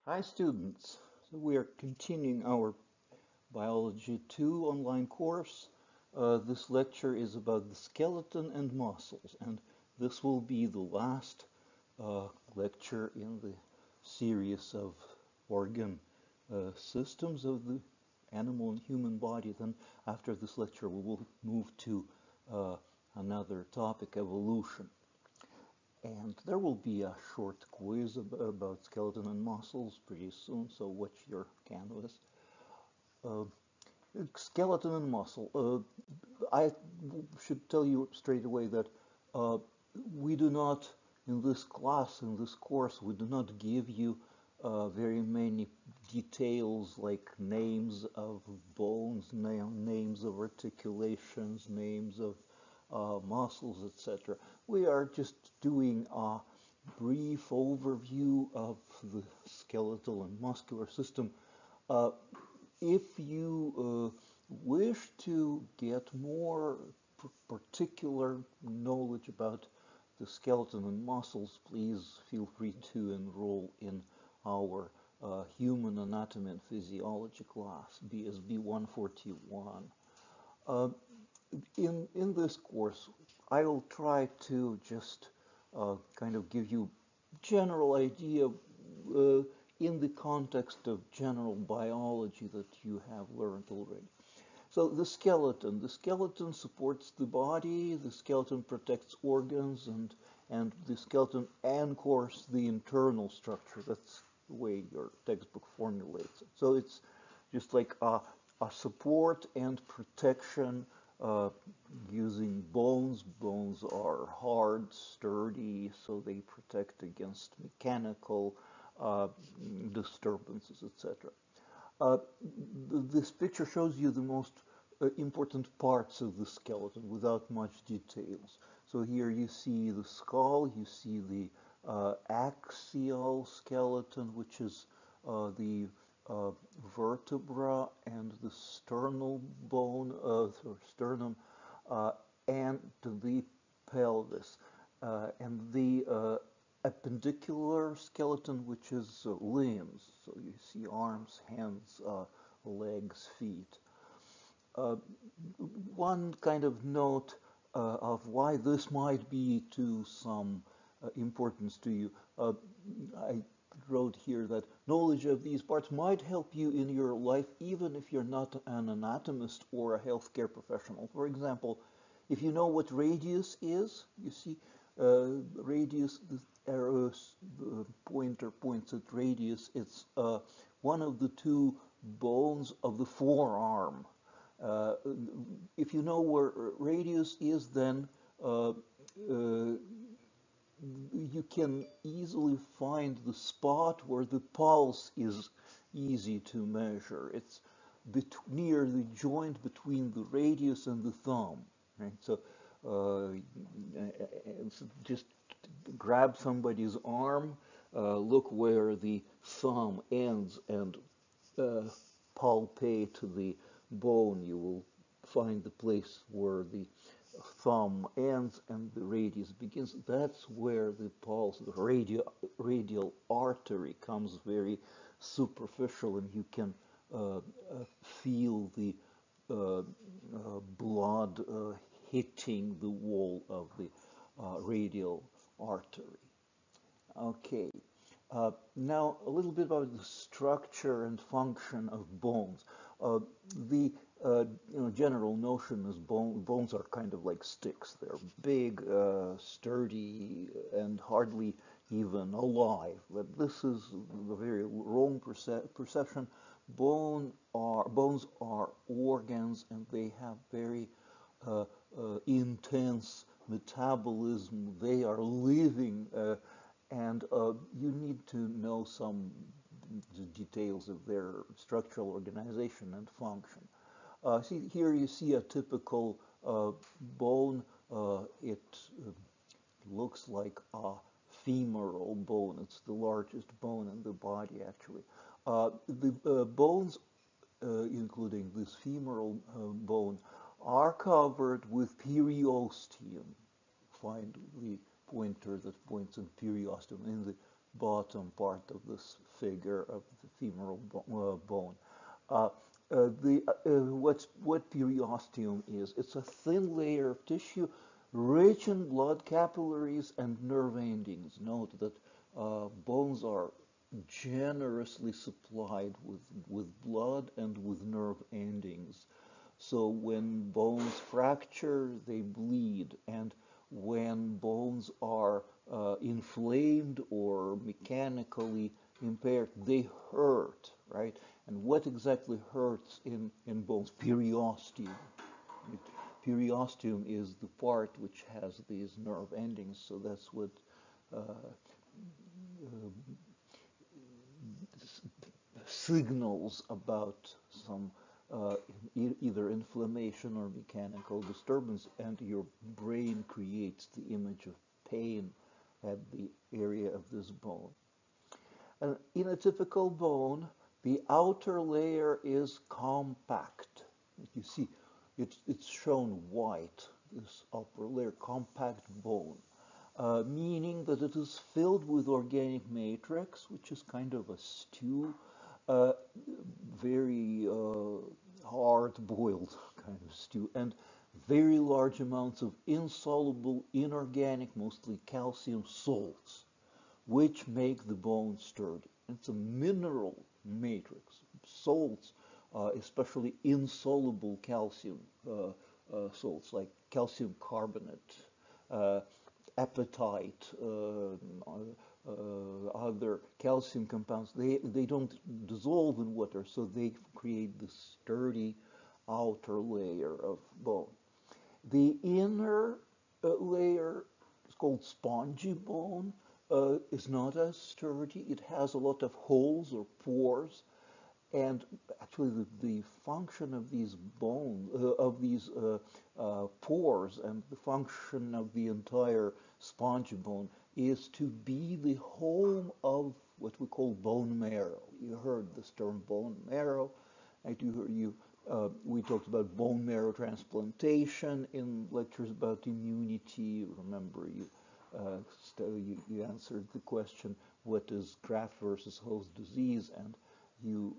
Hi students, so we are continuing our Biology 2 online course. This lecture is about the skeleton and muscles, and this will be the last lecture in the series of organ systems of the animal and human body. Then after this lecture we will move to another topic, evolution. And there will be a short quiz about skeleton and muscles pretty soon, so watch your canvas. Uh, Skeleton and muscle. I should tell you straight away that uh, we do not, in this class, in this course, we do not give you very many details like names of bones, names of articulations, names of muscles, etc. We are just doing a brief overview of the skeletal and muscular system. Uh, if you wish to get more particular knowledge about the skeleton and muscles, please feel free to enroll in our Human Anatomy and Physiology class, BSB 141. Uh, in this course, I will try to just kind of give you general idea in the context of general biology that you have learned already. So the skeleton supports the body, the skeleton protects organs, and the skeleton anchors the internal structure. That's the way your textbook formulates it. So it's just like a support and protection uh, using bones. Bones are hard, sturdy, so they protect against mechanical disturbances, etc. This picture shows you the most important parts of the skeleton without much details. So here you see the skull, you see the axial skeleton, which is the vertebra and the sternal bone, or sternum, uh, and the pelvis. And the appendicular skeleton, which is limbs. So you see arms, hands, legs, feet. Uh, One kind of note of why this might be to some importance to you. I wrote here that knowledge of these parts might help you in your life even if you're not an anatomist or a healthcare professional. For example, if you know what radius is, you see radius, the arrows, the pointer points at radius. It's one of the two bones of the forearm. Uh, if you know where radius is, then you can easily find the spot where the pulse is easy to measure. It's near the joint between the radius and the thumb. Right? So just grab somebody's arm, look where the thumb ends, and palpate the bone. You will find the place where the thumb ends and the radius begins. That's where the pulse, the radial artery, comes very superficial, and you can feel the blood hitting the wall of the radial artery. Okay. Now, a little bit about the structure and function of bones. The general notion is bones are kind of like sticks. They're big, sturdy, and hardly even alive. But this is a very wrong perception. Bones are organs, and they have very intense metabolism. They are living. And you need to know some details of their structural organization and function. See, here you see a typical bone. It looks like a femoral bone. It's the largest bone in the body, actually. The bones, including this femoral bone, are covered with periosteum. Find the pointer that points at periosteum. In the bottom part of this figure of the femoral bone. Uh, what periosteum is? It's a thin layer of tissue rich in blood capillaries and nerve endings. Note that bones are generously supplied with blood and with nerve endings. So when bones fracture, they bleed, and when bones are inflamed or mechanically impaired, they hurt, right? And what exactly hurts in bones? Periosteum. Periosteum is the part which has these nerve endings, so that's what signals about some either inflammation or mechanical disturbance, and your brain creates the image of pain at the area of this bone. And in a typical bone, the outer layer is compact. You see, it's shown white, this upper layer, compact bone, meaning that it is filled with organic matrix, which is kind of a stew, uh, very hard-boiled kind of stew, and very large amounts of insoluble, inorganic, mostly calcium salts, which make the bone sturdy. It's a mineral matrix. Salts, especially insoluble calcium salts, like calcium carbonate, uh, apatite, other calcium compounds, they don't dissolve in water, so they create this sturdy outer layer of bone. The inner layer is called spongy bone, is not as sturdy. It has a lot of holes or pores, and actually the function of these pores, and the function of the entire spongy bone is to be the home of what we call bone marrow. You heard this term bone marrow, and we talked about bone marrow transplantation in lectures about immunity. Remember, you answered the question, what is graft versus host disease, and you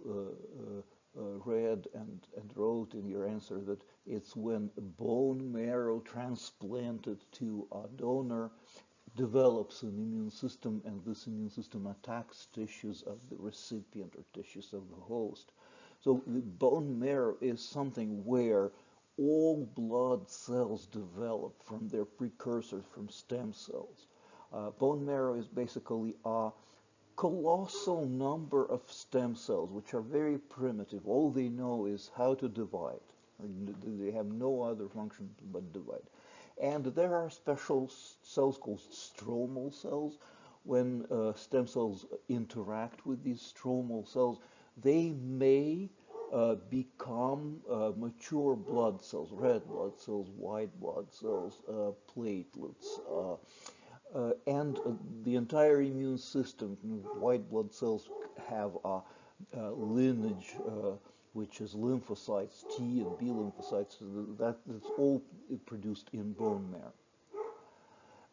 read and wrote in your answer that it's when bone marrow transplanted to a donor develops an immune system, and this immune system attacks tissues of the recipient or tissues of the host. So the bone marrow is something where all blood cells develop from their precursors, from stem cells. Bone marrow is basically a colossal number of stem cells, which are very primitive. All they know is how to divide. They have no other function but divide. And there are special cells called stromal cells. When stem cells interact with these stromal cells, they may become mature blood cells, red blood cells, white blood cells, platelets, and the entire immune system. White blood cells have a lineage which is lymphocytes, T and B lymphocytes. That's all produced in bone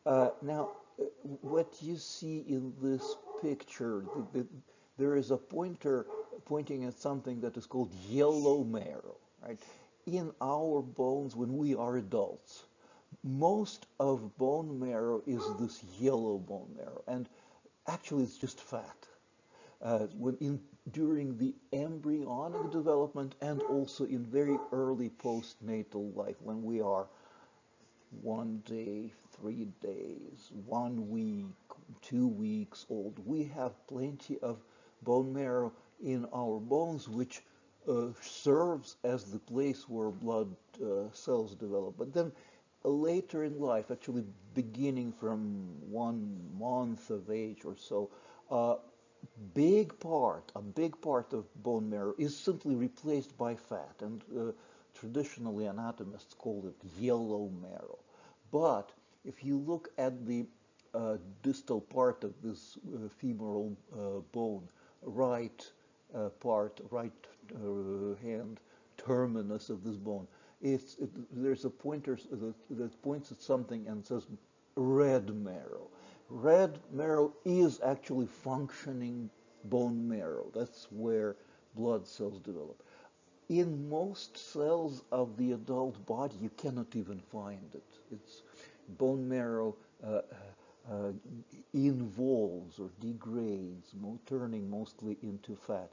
marrow. Now, what you see in this picture, there is a pointer pointing at something that is called yellow marrow, right? In our bones when we are adults, most of bone marrow is this yellow bone marrow, and actually it's just fat. During the embryonic development and also in very early postnatal life, when we are 1 day, 3 days, 1 week, 2 weeks old, we have plenty of bone marrow in our bones, which serves as the place where blood cells develop. But then later in life, actually beginning from 1 month of age or so, a big part of bone marrow is simply replaced by fat, and traditionally anatomists call it yellow marrow. But if you look at the distal part of this femoral bone, right right hand terminus of this bone, there's a pointer that points at something and says red marrow. red marrow is actually functioning bone marrow. That's where blood cells develop. In most cells of the adult body, you cannot even find it. It's bone marrow uh, uh, involves or degrades, turning mostly into fat.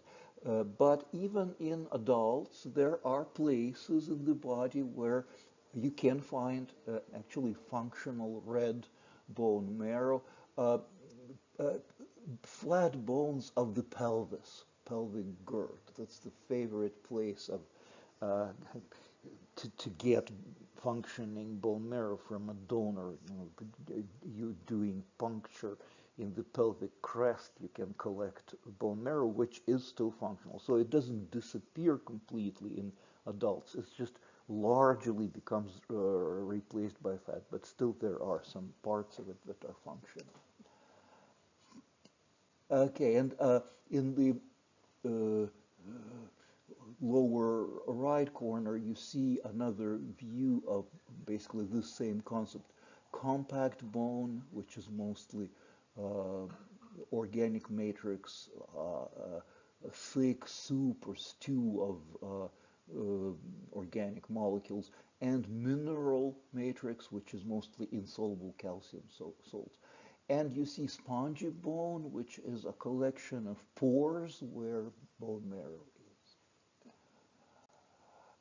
But even in adults, there are places in the body where you can find actually functional red bone marrow. Uh, uh, Flat bones of the pelvis, pelvic girth. That's the favorite place of uh, to get functioning bone marrow from a donor. You doing puncture in the pelvic crest, you can collect bone marrow, which is still functional. So it doesn't disappear completely in adults. It's just largely becomes replaced by fat, but still there are some parts of it that are functional. Okay, and in the uh, lower right corner, you see another view of basically the same concept. Compact bone, which is mostly uh, organic matrix, a thick soup or stew of organic molecules, and mineral matrix, which is mostly insoluble calcium salts. And you see spongy bone, which is a collection of pores where bone marrow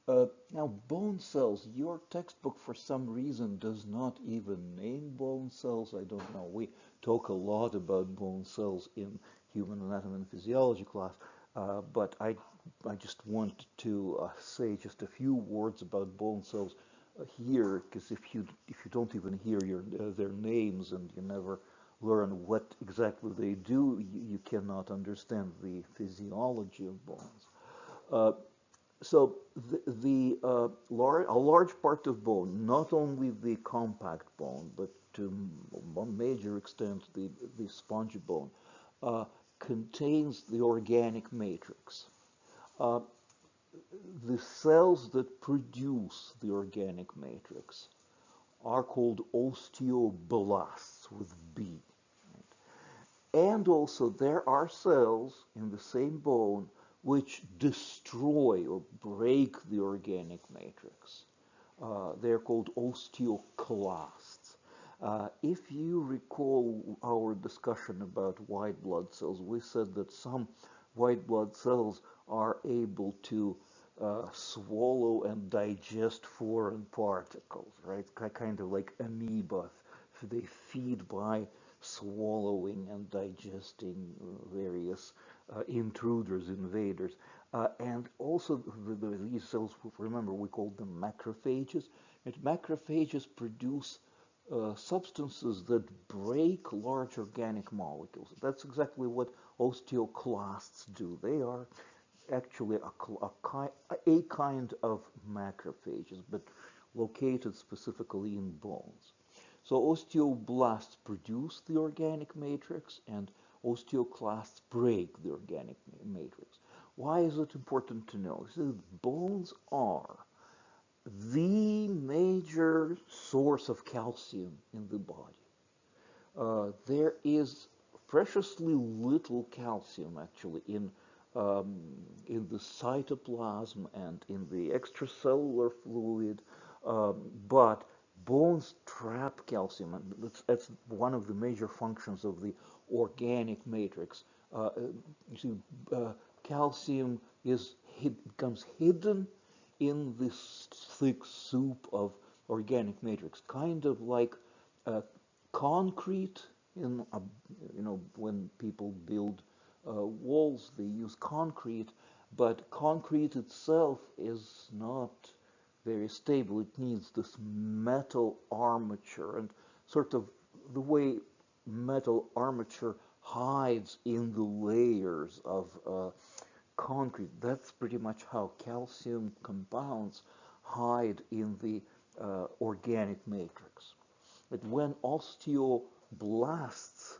is. Now, bone cells, your textbook for some reason does not even name bone cells. I don't know. We talk a lot about bone cells in human anatomy and physiology class, but I just want to say just a few words about bone cells here, because if you don't even hear their names and you never learn what exactly they do, you cannot understand the physiology of bones. Uh, so a large part of bone, not only the compact bone, but to a major extent the spongy bone, uh, contains the organic matrix. Uh, the cells that produce the organic matrix are called osteoblasts with B. And also there are cells in the same bone which destroy or break the organic matrix. They're called osteoclasts. If you recall our discussion about white blood cells, we said that some white blood cells are able to swallow and digest foreign particles, right? Kind of like amoeba. They feed by swallowing and digesting various intruders, invaders. And also these cells, remember we called them macrophages. And macrophages produce substances that break large organic molecules. That's exactly what osteoclasts do. They are actually a kind of macrophages, but located specifically in bones. So osteoblasts produce the organic matrix and osteoclasts break the organic matrix. Why is it important to know? So bones are the major source of calcium in the body. There is preciously little calcium actually um, in the cytoplasm and in the extracellular fluid, but bones trap calcium, and that's one of the major functions of the organic matrix. You see, calcium becomes hidden in this thick soup of organic matrix, kind of like uh, concrete in a, when people build walls, they use concrete, but concrete itself is not very stable. It needs this metal armature, and sort of the way metal armature hides in the layers of concrete. That's pretty much how calcium compounds hide in the organic matrix. But when osteoblasts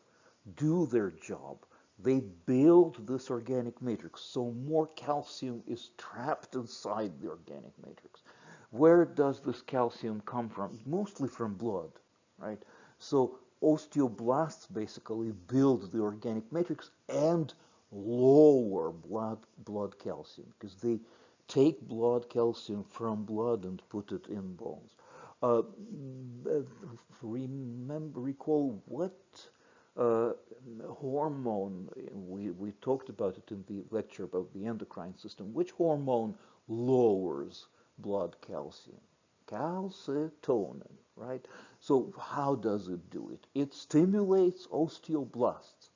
do their job, they build this organic matrix, so more calcium is trapped inside the organic matrix. Where does this calcium come from? Mostly from blood, right? So osteoblasts basically build the organic matrix and lower blood calcium, because they take blood calcium from blood and put it in bones. Uh, recall what uh, hormone, we talked about it in the lecture about the endocrine system. Which hormone lowers blood calcium? Calcitonin, right? So how does it do it? It stimulates osteoblasts.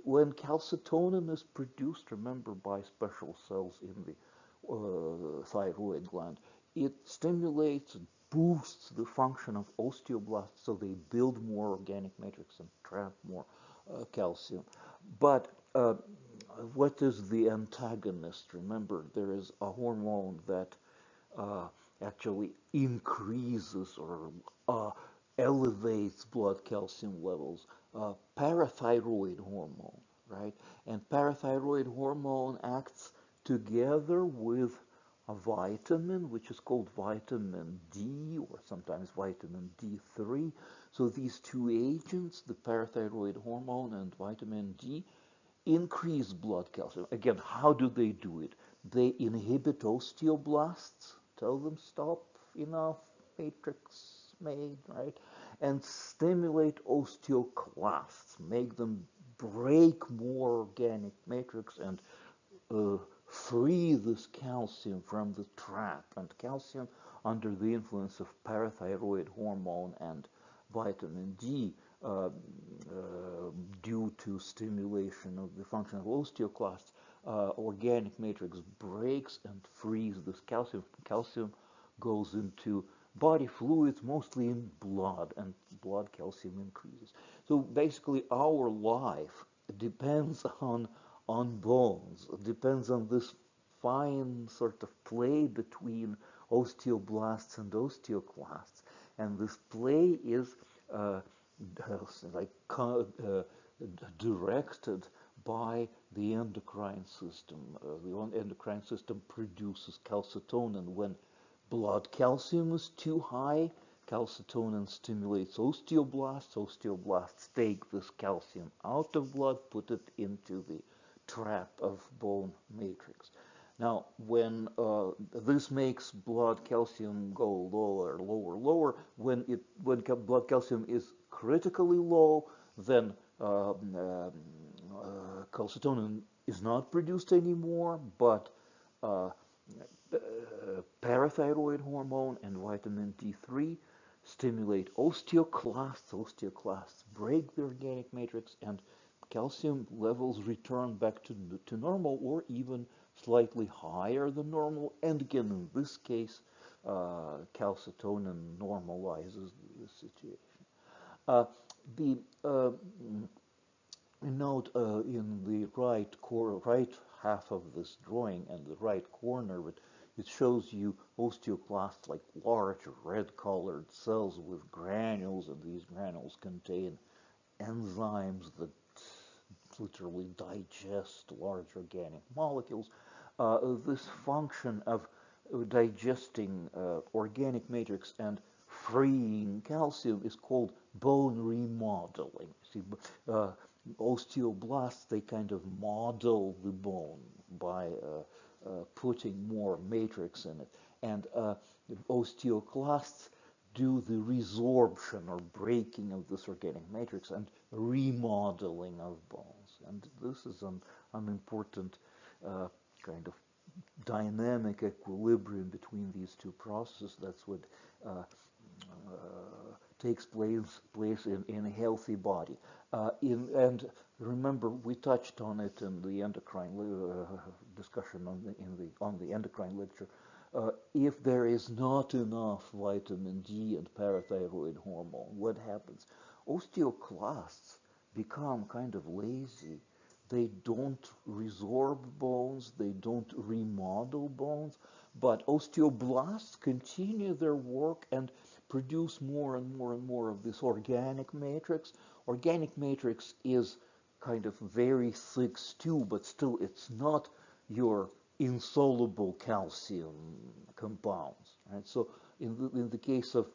When calcitonin is produced, remember, by special cells in the thyroid gland, it stimulates, boosts the function of osteoblasts, so they build more organic matrix and trap more calcium. But what is the antagonist? Remember, there is a hormone that uh, actually increases or elevates blood calcium levels, parathyroid hormone, right? And parathyroid hormone acts together with a vitamin, which is called vitamin D, or sometimes vitamin D3. So these two agents, the parathyroid hormone and vitamin D, increase blood calcium. Again, how do they do it? They inhibit osteoblasts, tell them stop, enough matrix made, right? And stimulate osteoclasts, make them break more organic matrix and uh, free this calcium from the trap. And calcium, under the influence of parathyroid hormone and vitamin D, due to stimulation of the function of osteoclasts, organic matrix breaks and frees this calcium. Calcium goes into body fluids, mostly in blood, and blood calcium increases. So basically, our life depends on bones. It depends on this fine sort of play between osteoblasts and osteoclasts, and this play is uh, like directed by the endocrine system. The endocrine system produces calcitonin. When blood calcium is too high, calcitonin stimulates osteoblasts. Osteoblasts take this calcium out of blood, put it into the trap of bone matrix. Now, when this makes blood calcium go lower, lower, lower, when blood calcium is critically low, then calcitonin is not produced anymore, but uh, parathyroid hormone and vitamin D3 stimulate osteoclasts. Osteoclasts break the organic matrix, and calcium levels return back to normal, or even slightly higher than normal. And again, in this case, calcitonin normalizes the situation. Uh, the note in the right half of this drawing and the right corner, it shows you osteoclasts, like large red-colored cells with granules, and these granules contain enzymes that literally digest large organic molecules. This function of digesting organic matrix and freeing calcium is called bone remodeling. See, osteoblasts, they kind of model the bone by putting more matrix in it. And osteoclasts do the resorption or breaking of this organic matrix and remodeling of bones. And this is an important kind of dynamic equilibrium between these two processes. That's what takes place in a healthy body. And remember, we touched on it in the endocrine discussion on the endocrine lecture. If there is not enough vitamin D and parathyroid hormone, what happens? Osteoclasts become kind of lazy. They don't resorb bones, they don't remodel bones, but osteoblasts continue their work and produce more and more and more of this organic matrix. Organic matrix is kind of very thick stew, but still it's not your insoluble calcium compounds. Right? So in the case of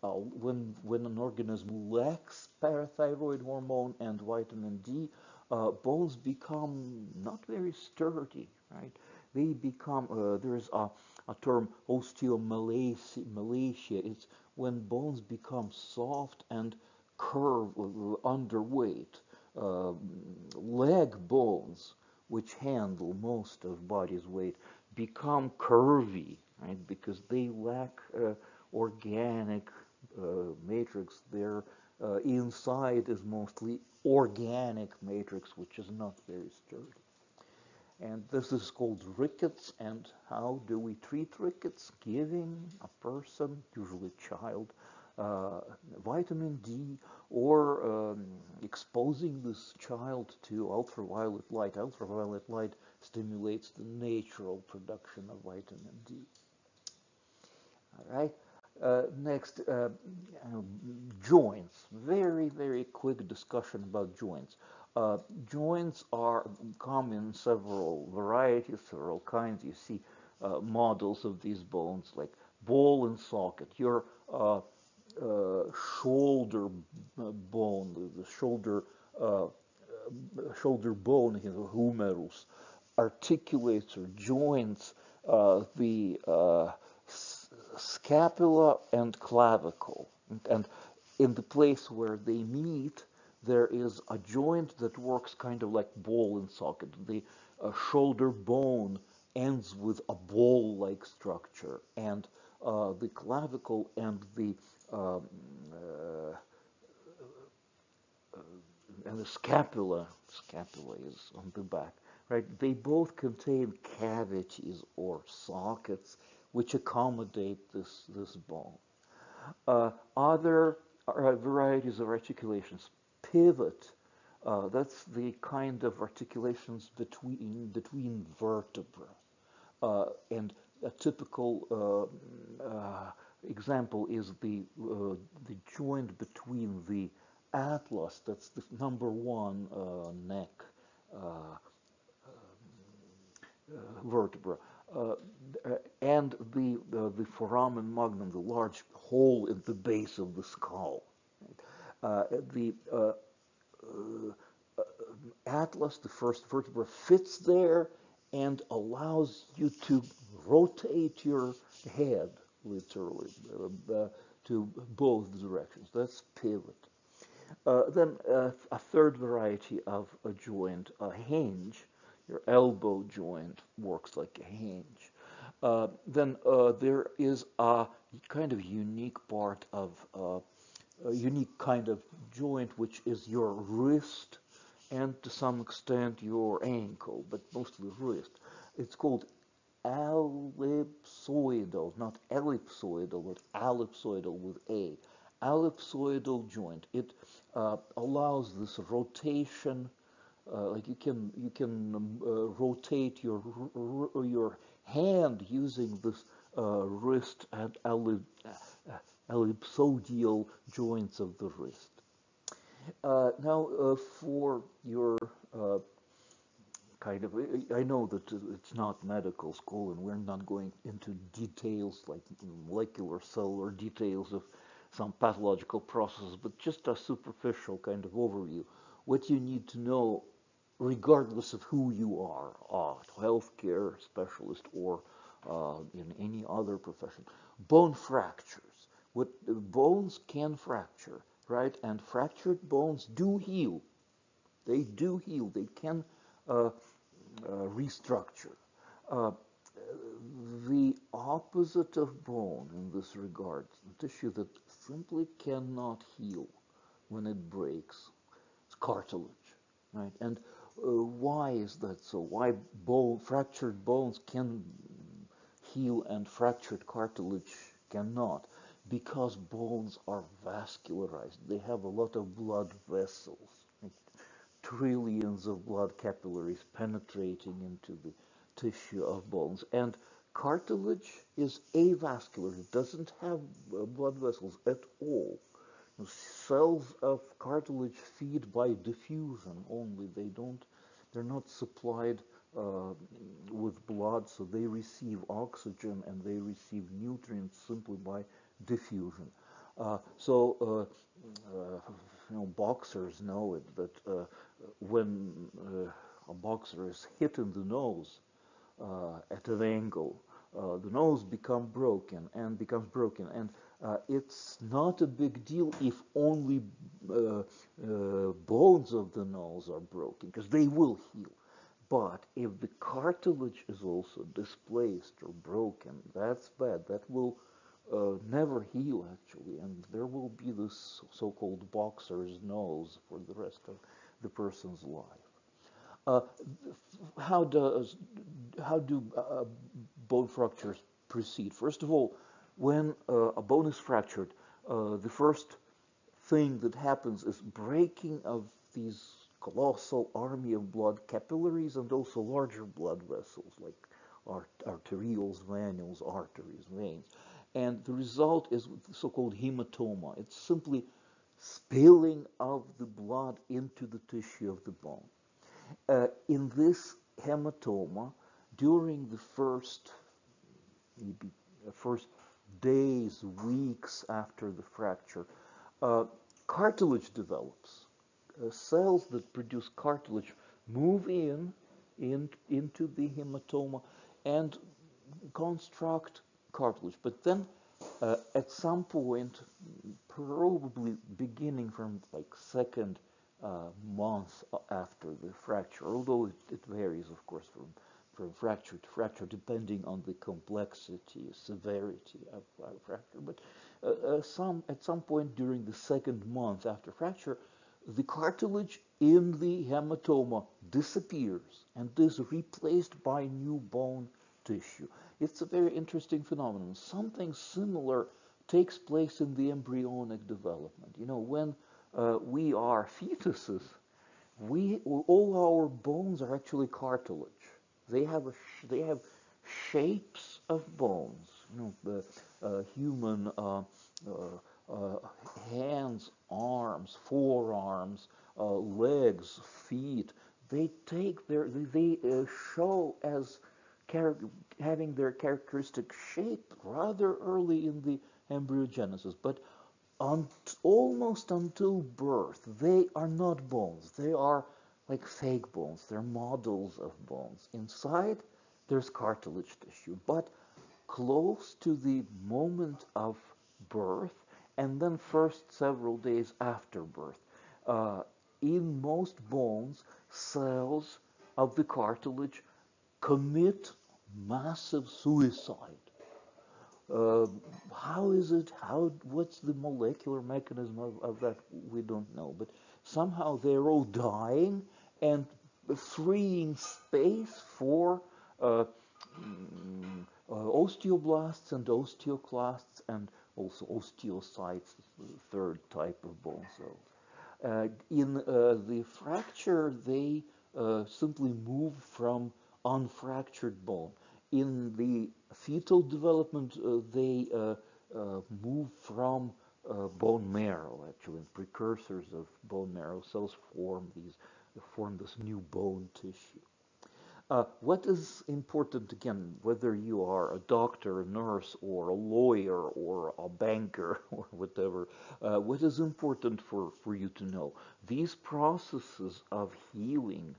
when an organism lacks parathyroid hormone and vitamin D, bones become not very sturdy, right? They become there is a term osteomalacia. It's when bones become soft and curve underweight. Leg bones, which handle most of body's weight, become curvy, right? Because they lack organic matrix. Their inside is mostly organic matrix, which is not very sturdy. And this is called rickets. And how do we treat rickets? Giving a person, usually a child, vitamin D, or exposing this child to ultraviolet light. Ultraviolet light stimulates the natural production of vitamin D. All right. Next, joints. Very, very quick discussion about joints. Joints come in several varieties, several kinds. You see models of these bones like ball and socket. Your shoulder bone, the shoulder bone, humerus, articulates or joins the scapula and clavicle. And in the place where they meet, there is a joint that works kind of like ball and socket. The shoulder bone ends with a ball-like structure, and the clavicle and the scapula is on the back, right? They both contain cavities or sockets which accommodate this bone. Other varieties of articulations, pivot. That's the kind of articulations between vertebrae. And a typical example is the joint between the atlas, that's the number one neck vertebra, and the foramen magnum, the large hole in the base of the skull. The atlas, the first vertebra, fits there and allows you to rotate your head, literally, to both directions. That's pivot. Then a third variety of a joint, a hinge. Your elbow joint works like a hinge. Then there is a kind of unique part of a unique kind of joint, which is your wrist and to some extent your ankle, but mostly wrist. It's called ellipsoidal, not ellipsoidal, but ellipsoidal with A. Ellipsoidal joint. It allows this rotation, like you can rotate your hand using this wrist and ellipsoidal joints of the wrist. Now, for your kind of, I know that it's not medical school and we're not going into details like molecular cellular details of some pathological processes, but just a superficial kind of overview. What you need to know, regardless of who you are, a healthcare specialist or in any other profession, bone fractures. What bones can fracture, right? And fractured bones do heal. They do heal. They can restructure. The opposite of bone in this regard, tissue that simply cannot heal when it breaks, it's cartilage, right? And why is that so? Why fractured bones can heal and fractured cartilage cannot? Because bones are vascularized. They have a lot of blood vessels, like trillions of blood capillaries penetrating into the tissue of bones. And cartilage is avascular. It doesn't have blood vessels at all. Cells of cartilage feed by diffusion only. They're not supplied uh, with blood, so they receive oxygen and they receive nutrients simply by diffusion. Boxers know it, but when a boxer is hit in the nose at an angle, the nose becomes broken, and it's not a big deal if only bones of the nose are broken, because they will heal. But if the cartilage is also displaced or broken, that's bad. That will never heal, actually, and there will be this so-called boxer's nose for the rest of the person's life. Uh, how does how do bone fractures proceed? First of all, when a bone is fractured, the first thing that happens is breaking of these colossal army of blood capillaries and also larger blood vessels like arterioles, venules, arteries, veins. And the result is the so-called hematoma. It's simply spilling of the blood into the tissue of the bone. In this hematoma, during the maybe first days, weeks after the fracture, uh, cartilage develops. Cells that produce cartilage move into the hematoma and construct cartilage. But then, at some point, probably beginning from like second month after the fracture, although it varies, of course, from fracture to fracture, depending on the complexity, severity of fracture. But at some point during the second month after fracture, the cartilage in the hematoma disappears and is replaced by new bone tissue. It's a very interesting phenomenon. Something similar takes place in the embryonic development. You know, when we are fetuses, all our bones are actually cartilage. They have shapes of bones. You know, the human uh, hands, arms, forearms, legs, feet. They show as having their characteristic shape rather early in the embryogenesis, but almost until birth, they are not bones. They are like fake bones. They're models of bones. Inside, there's cartilage tissue, but close to the moment of birth, and then first several days after birth. Uh, in most bones, cells of the cartilage commit massive suicide. Uh, how is it? What's the molecular mechanism of that? We don't know. But somehow they're all dying and freeing space for osteoblasts and osteoclasts and also osteocytes, the third type of bone cell. In the fracture, they simply move from unfractured bone. In the fetal development, they move from bone marrow, actually, and precursors of bone marrow cells form this new bone tissue. What is important, again, whether you are a doctor, a nurse, or a lawyer, or a banker, or whatever, what is important for you to know? These processes of healing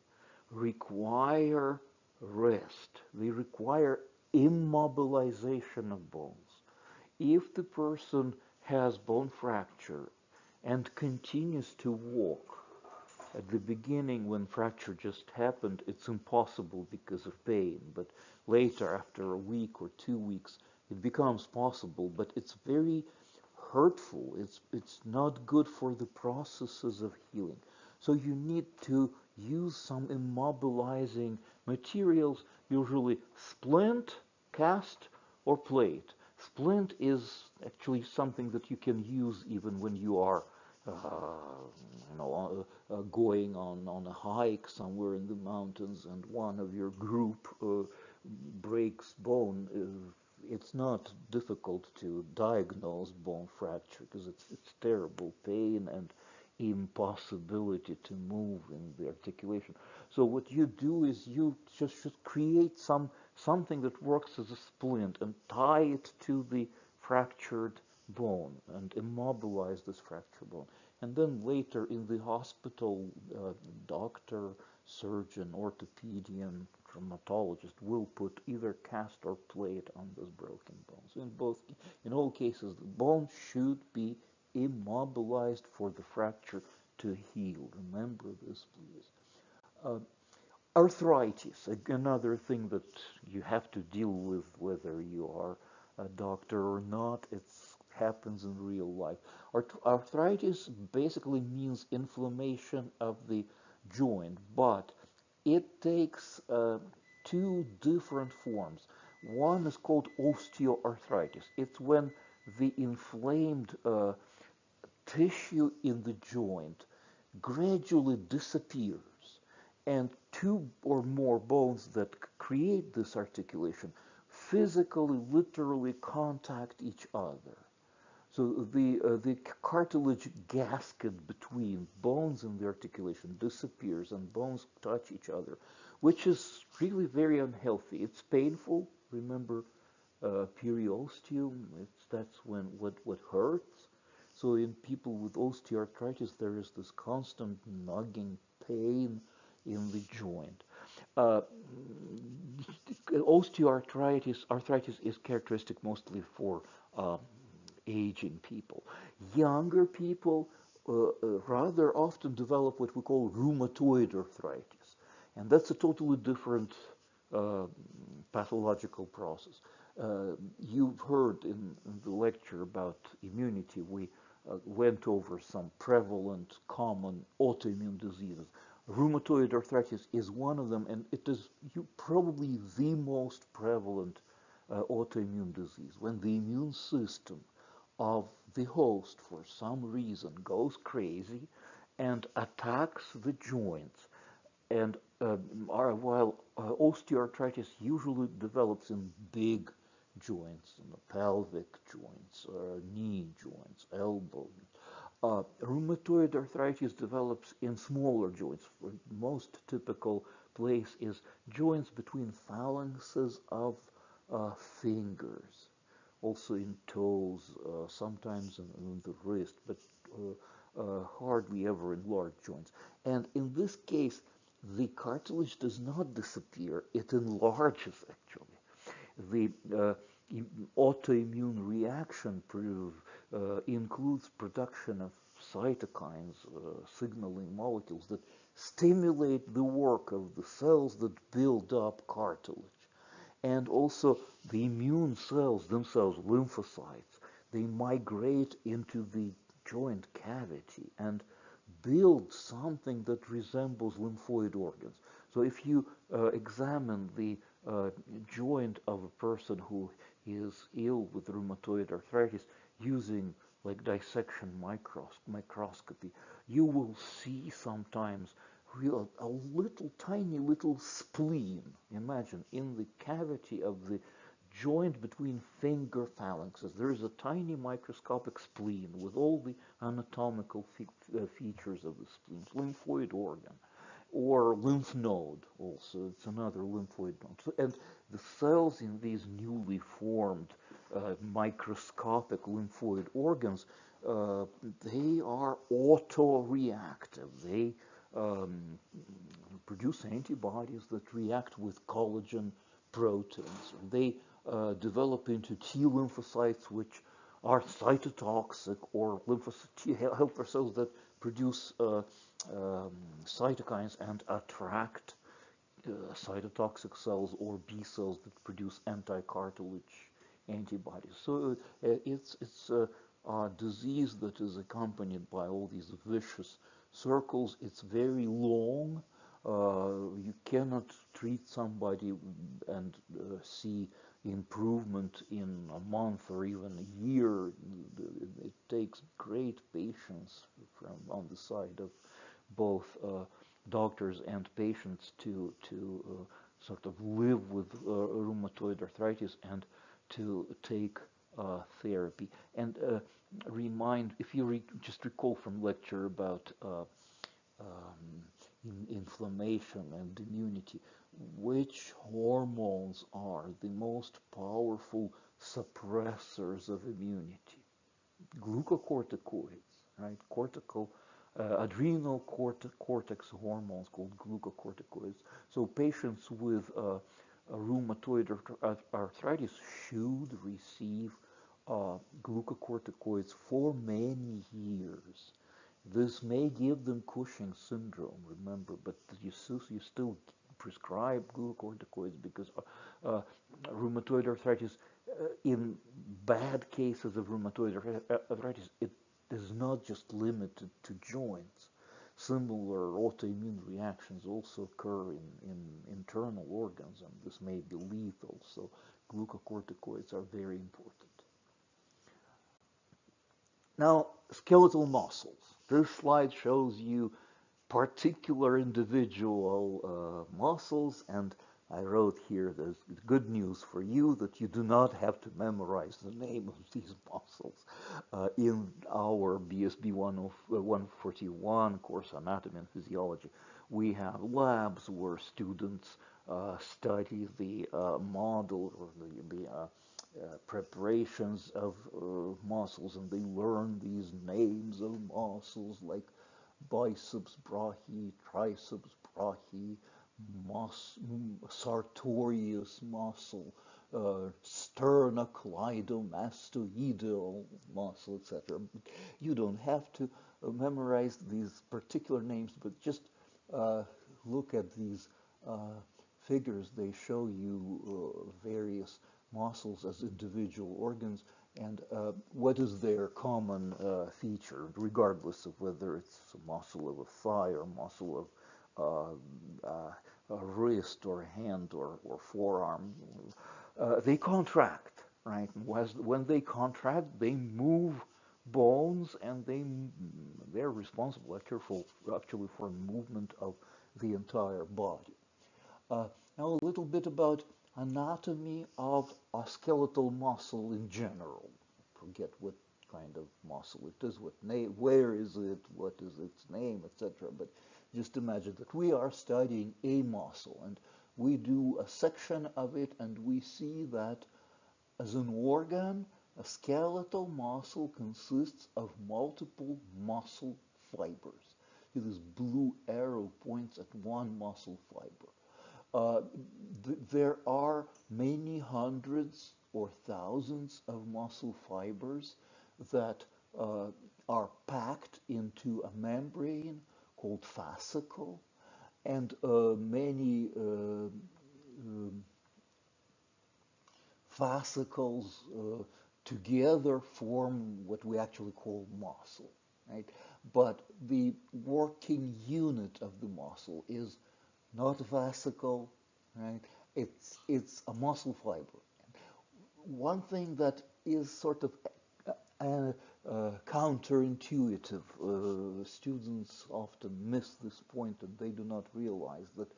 require rest. They require immobilization of bones. If the person has bone fracture and continues to walk, at the beginning, when fracture just happened, it's impossible because of pain. But later, after a week or 2 weeks, it becomes possible. But it's very hurtful. It's not good for the processes of healing. So you need to use some immobilizing materials, usually splint, cast, or plate. Splint is actually something that you can use even when you are going on a hike somewhere in the mountains and one of your group breaks bone. It's not difficult to diagnose bone fracture because it's terrible pain and impossibility to move in the articulation. So what you do is you just should create something that works as a splint and tie it to the fractured bone and immobilize this fractured bone. And then later in the hospital, doctor, surgeon, orthopedian, traumatologist will put either cast or plate on those broken bones. In all cases, the bone should be immobilized for the fracture to heal. Remember this, please. Uh, Arthritis, another thing that you have to deal with whether you are a doctor or not. It happens in real life. Arthritis basically means inflammation of the joint, but it takes two different forms. One is called osteoarthritis. It's when the inflamed tissue in the joint gradually disappears, and two or more bones that create this articulation physically, literally contact each other. So the cartilage gasket between bones and the articulation disappears, and bones touch each other, which is really very unhealthy. It's painful. Remember, periosteum. That's when what hurts. So in people with osteoarthritis, there is this constant nagging pain in the joint. Uh, arthritis is characteristic mostly for aging people. Younger people rather often develop what we call rheumatoid arthritis, and that's a totally different uh, pathological process. You've heard in the lecture about immunity, we went over some prevalent common autoimmune diseases. Rheumatoid arthritis is one of them, and it is probably the most prevalent autoimmune disease. When the immune system of the host, for some reason, goes crazy and attacks the joints, and while osteoarthritis usually develops in big joints, in the pelvic joints, knee joints, elbow. Rheumatoid arthritis develops in smaller joints. The most typical place is joints between phalanxes of fingers, also in toes, sometimes in the wrist, but hardly ever in large joints. And in this case, the cartilage does not disappear, it enlarges actually. The autoimmune reaction includes production of cytokines, signaling molecules that stimulate the work of the cells that build up cartilage. And also the immune cells themselves, lymphocytes, they migrate into the joint cavity and build something that resembles lymphoid organs. So if you examine the joint of a person who is ill with rheumatoid arthritis using like dissection microscopy, you will see sometimes a little tiny little spleen, imagine, in the cavity of the joint between finger phalanxes. There is a tiny microscopic spleen with all the anatomical features of the spleen, lymphoid organ, or lymph node also. It's another lymphoid node. And the cells in these newly formed microscopic lymphoid organs, they are autoreactive. They um, produce antibodies that react with collagen proteins. They develop into T lymphocytes, which are cytotoxic, or helper cells that produce cytokines and attract cytotoxic cells, or B cells that produce anti-cartilage antibodies. So it's a disease that is accompanied by all these vicious circles. It's very long. You cannot treat somebody and see improvement in a month or even a year. It takes great patience from on the side of both doctors and patients to sort of live with rheumatoid arthritis and to take therapy. And remind, if you just recall from lecture about inflammation and immunity, which hormones are the most powerful suppressors of immunity? Glucocorticoids, right? Adrenal cortex hormones called glucocorticoids. So patients with rheumatoid arthritis should receive glucocorticoids for many years. This may give them Cushing's syndrome, remember, but you still prescribe glucocorticoids because rheumatoid arthritis, in bad cases of rheumatoid arthritis, it is not just limited to joints. Similar autoimmune reactions also occur in internal organs, and this may be lethal. So glucocorticoids are very important. Now, skeletal muscles. This slide shows you particular individual muscles, and I wrote here there's good news for you that you do not have to memorize the name of these muscles. In our BSB 141 course, Anatomy and Physiology, we have labs where students study the model or the preparations of muscles, and they learn these names of muscles like biceps brachii, triceps brachii, sartorius muscle, sternocleidomastoidal muscle, etc. You don't have to memorize these particular names, but just look at these figures. They show you various muscles as individual organs and what is their common feature, regardless of whether it's a muscle of a thigh or muscle of a wrist or a hand or forearm. They contract, right? When they contract, they move bones, and they're responsible actually for movement of the entire body. Now a little bit about anatomy of a skeletal muscle in general. Forget what kind of muscle it is, where is it, what is its name, etc. But just imagine that we are studying a muscle, and we do a section of it, and we see that as an organ, a skeletal muscle consists of multiple muscle fibers. See, this blue arrow points at one muscle fiber. There are many hundreds or thousands of muscle fibers that are packed into a membrane called fascicle, and many fascicles together form what we actually call muscle, right? But the working unit of the muscle is not a fascicle, right? It's a muscle fiber. One thing that is sort of counterintuitive, students often miss this point, and they do not realize that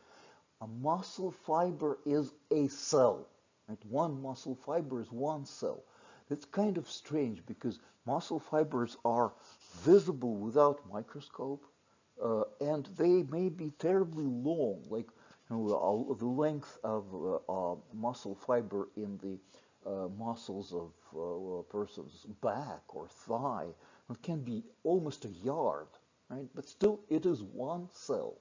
a muscle fiber is a cell. Right? One muscle fiber is one cell. That's kind of strange because muscle fibers are visible without microscope, and they may be terribly long, like the length of muscle fiber in the muscles of a person's back or thigh. It can be almost a yard, right? But still, it is one cell.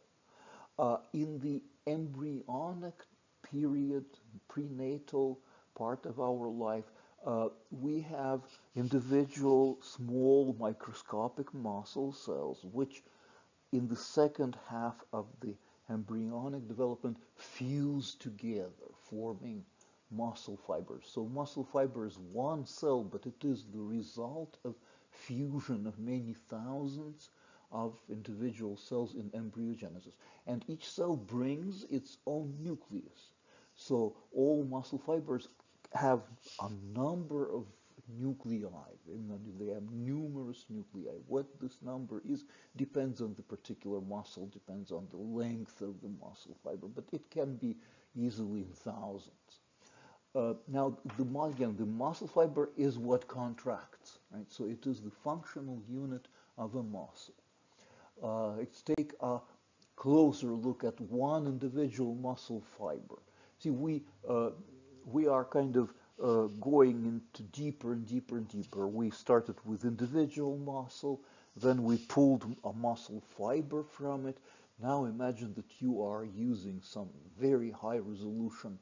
In the embryonic period, prenatal part of our life, we have individual small microscopic muscle cells, which in the second half of the embryonic development fuse together, forming muscle fibers. So muscle fiber is one cell, but it is the result of fusion of many thousands of individual cells in embryogenesis. And each cell brings its own nucleus. So all muscle fibers have a number of nuclei. They have numerous nuclei. What this number is depends on the particular muscle, depends on the length of the muscle fiber, but it can be easily in thousands. Again, the muscle fiber is what contracts, right? So it is the functional unit of a muscle. Let's take a closer look at one individual muscle fiber. See, we are kind of going into deeper and deeper and deeper. We started with individual muscle, then we pulled a muscle fiber from it. Now imagine that you are using some very high resolution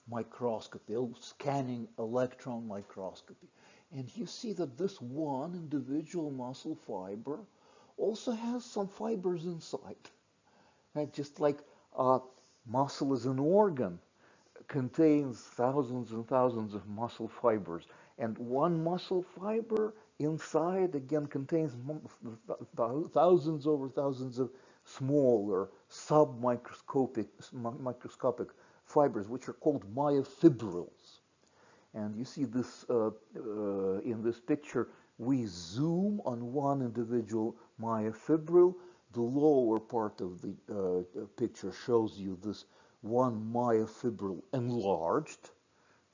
microscopy, scanning electron microscopy. And you see that this one individual muscle fiber also has some fibers inside. Right? Just like muscle is an organ, contains thousands and thousands of muscle fibers. And one muscle fiber inside, again, contains thousands over thousands of smaller submicroscopic microscopic fibers, which are called myofibrils. And you see this in this picture. We zoom on one individual myofibril. The lower part of the picture shows you this one myofibril enlarged.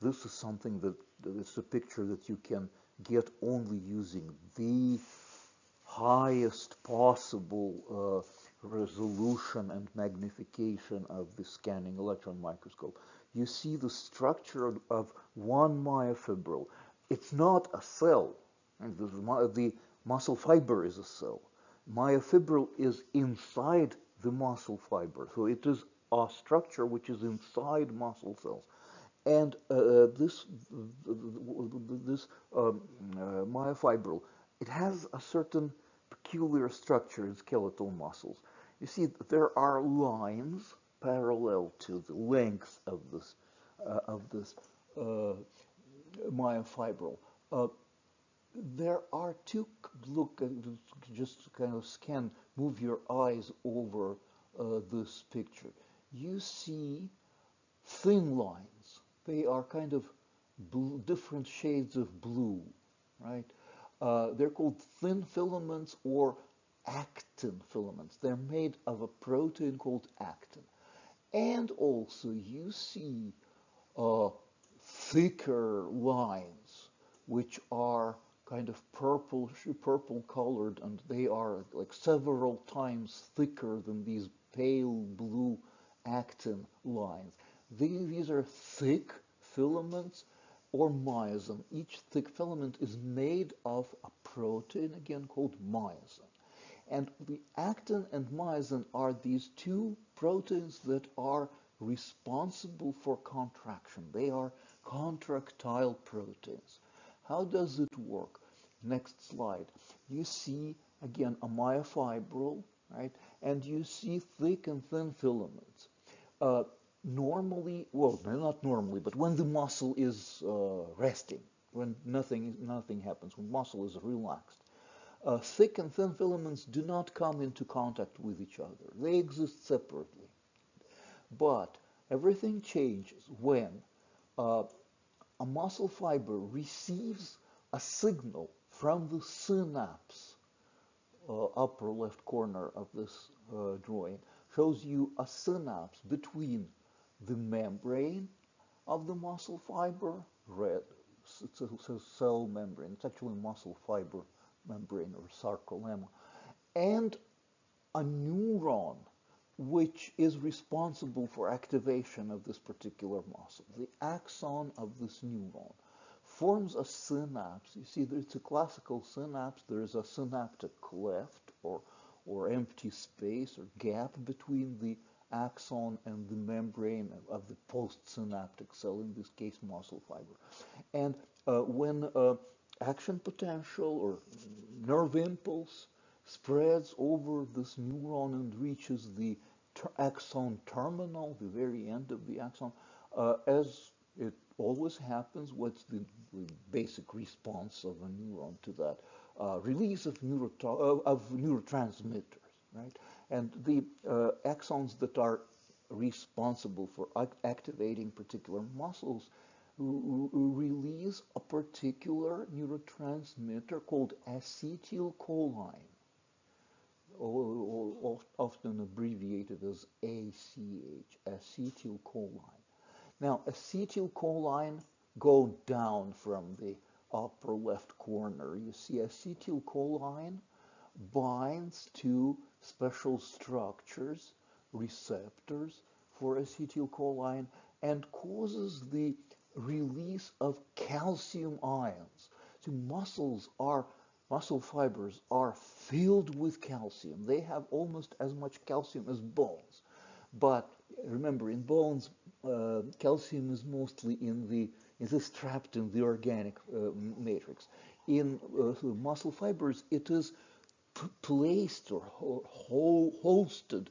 This is something that it's a picture that you can get only using the highest possible resolution and magnification of the scanning electron microscope. You see the structure of one myofibril. It's not a cell. The muscle fiber is a cell. Myofibril is inside the muscle fiber. So it is a structure which is inside muscle cells. And this myofibril, it has a certain peculiar structure in skeletal muscles. You see, there are lines parallel to the length of this uh, myofibril. Uh, there are two, look, just kind of move your eyes over this picture. You see thin lines. They are kind of different shades of blue, right? They're called thin filaments or actin filaments. They're made of a protein called actin. And also you see uh, thicker lines, which are kind of purple colored, and they are like several times thicker than these pale blue actin lines. These are thick filaments or myosin. Each thick filament is made of a protein, again called myosin. And the actin and myosin are these two proteins that are responsible for contraction. They are contractile proteins. How does it work? Next slide. You see, again, a myofibril, right? And you see thick and thin filaments. Uh, Normally, well, not normally, but when the muscle is resting, when nothing happens, when muscle is relaxed, thick and thin filaments do not come into contact with each other. They exist separately. But everything changes when uh, a muscle fiber receives a signal from the synapse. Upper left corner of this drawing shows you a synapse between the membrane of the muscle fiber, red, it's a cell membrane, it's actually muscle fiber membrane or sarcolemma, and a neuron which is responsible for activation of this particular muscle. The axon of this neuron forms a synapse. You see, it's a classical synapse. There is a synaptic cleft or empty space or gap between the axon and the membrane of the postsynaptic cell, in this case muscle fiber. And when action potential or nerve impulse spreads over this neuron and reaches the axon terminal, the very end of the axon, as it always happens, what's the basic response of a neuron to that? Release of neurotransmitters, right? And the axons that are responsible for activating particular muscles release a particular neurotransmitter called acetylcholine, often abbreviated as ACH, acetylcholine. Now, acetylcholine, go down from the upper left corner. You see acetylcholine binds to special structures, receptors for acetylcholine, and causes the release of calcium ions. So muscle fibers are filled with calcium. They have almost as much calcium as bones. But remember, in bones, calcium is mostly it is trapped in the organic matrix. In muscle fibers, it is placed or hosted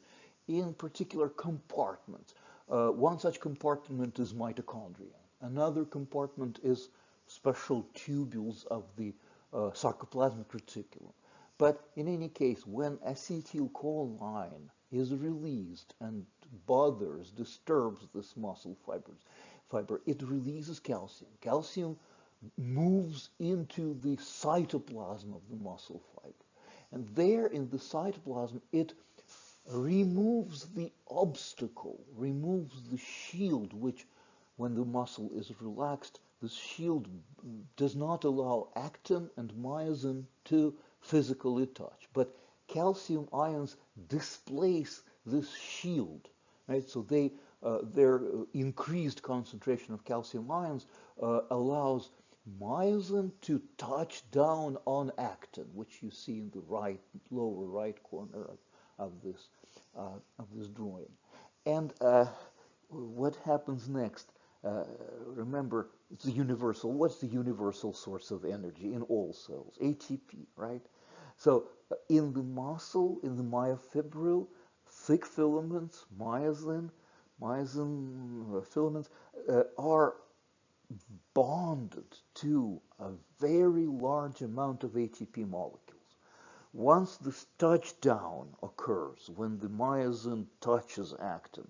in particular compartments. One such compartment is mitochondria. Another compartment is special tubules of the sarcoplasmic reticulum. But in any case, when acetylcholine is released and disturbs this fiber, it releases calcium. Calcium moves into the cytoplasm of the muscle fiber. And there in the cytoplasm, it removes the obstacle, removes the shield, which when the muscle is relaxed, the shield does not allow actin and myosin to physically touch. But calcium ions displace this shield, right? So their increased concentration of calcium ions allows myosin to touch down on actin, which you see in the lower right corner of this drawing. And what happens next? Remember, it's the universal. What's the universal source of energy in all cells? ATP, right? So in the muscle, in the myofibril, thick filaments, myosin filaments are bonded to a very large amount of ATP molecules. Once this touchdown occurs, when the myosin touches actin,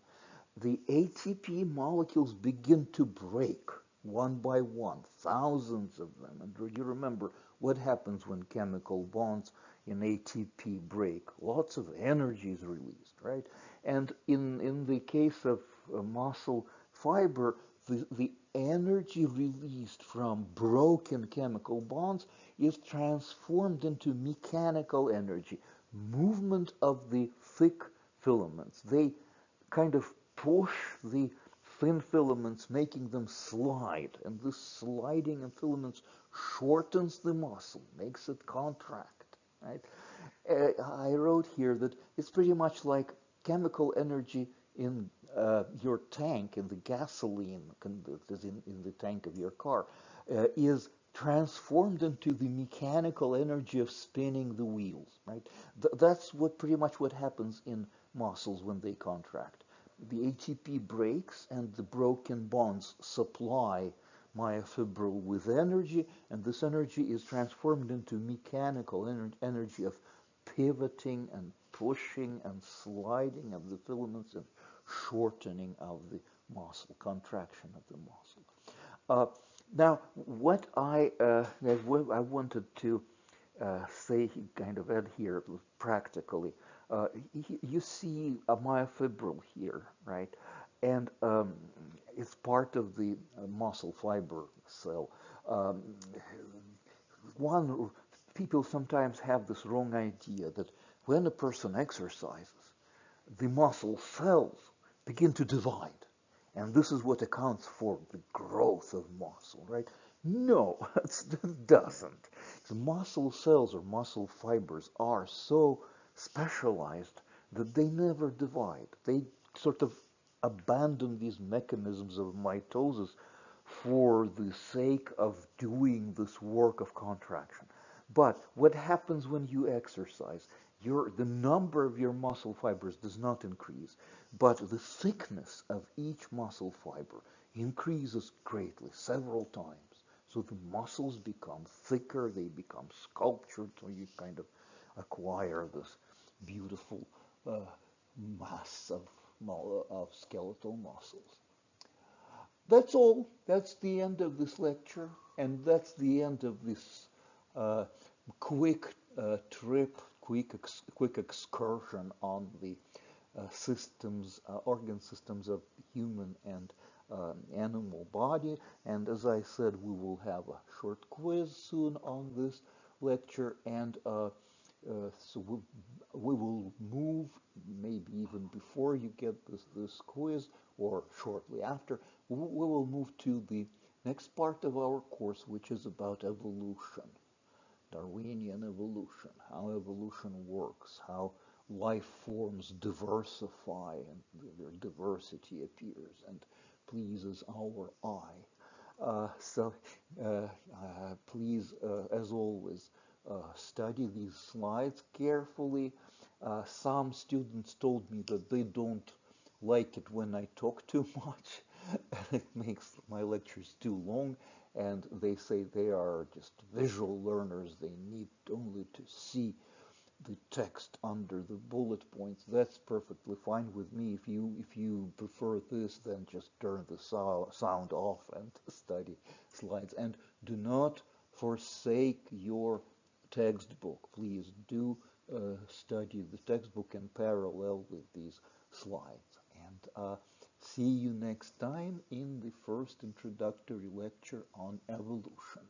the ATP molecules begin to break one by one, thousands of them. And you remember what happens when chemical bonds in ATP break. Lots of energy is released, right? And in the case of muscle fiber, the energy released from broken chemical bonds is transformed into mechanical energy, movement of the thick filaments. They kind of push the thin filaments, making them slide. And this sliding in filaments shortens the muscle, makes it contract, right? I wrote here that it's pretty much like chemical energy in your tank, in the gasoline that is in the tank of your car, is transformed into the mechanical energy of spinning the wheels, right? That's pretty much what happens in muscles when they contract. The ATP breaks and the broken bonds supply myofibril with energy, and this energy is transformed into mechanical energy of pivoting and pushing and sliding of the filaments and shortening of the muscle, contraction of the muscle. Now, what I wanted to say, kind of add here practically, you see a myofibril here, right? And it's part of the muscle fiber cell. Um, People sometimes have this wrong idea that when a person exercises, the muscle cells begin to divide. And this is what accounts for the growth of muscle, right? No, it doesn't. The muscle cells or muscle fibers are so specialized that they never divide. They sort of abandon these mechanisms of mitosis for the sake of doing this work of contraction. But what happens when you exercise? The number of your muscle fibers does not increase, but the thickness of each muscle fiber increases greatly, several times. So the muscles become thicker, they become sculptured, so you kind of acquire this beautiful mass of skeletal muscles. That's all. That's the end of this lecture, and that's the end of this uh, quick quick excursion on the systems, organ systems of human and animal body. And as I said, we will have a short quiz soon on this lecture, and so we will move, maybe even before you get this quiz, or shortly after, we will move to the next part of our course, which is about evolution. Darwinian evolution, how evolution works, how life forms diversify and their diversity appears and pleases our eye. Please, as always, study these slides carefully. Some students told me that they don't like it when I talk too much. It makes my lectures too long, and they say they are just visual learners. They need only to see the text under the bullet points. That's perfectly fine with me. If you prefer this, then just turn the sound off and study slides. And do not forsake your textbook. Please do study the textbook in parallel with these slides. And see you next time in the first introductory lecture on evolution.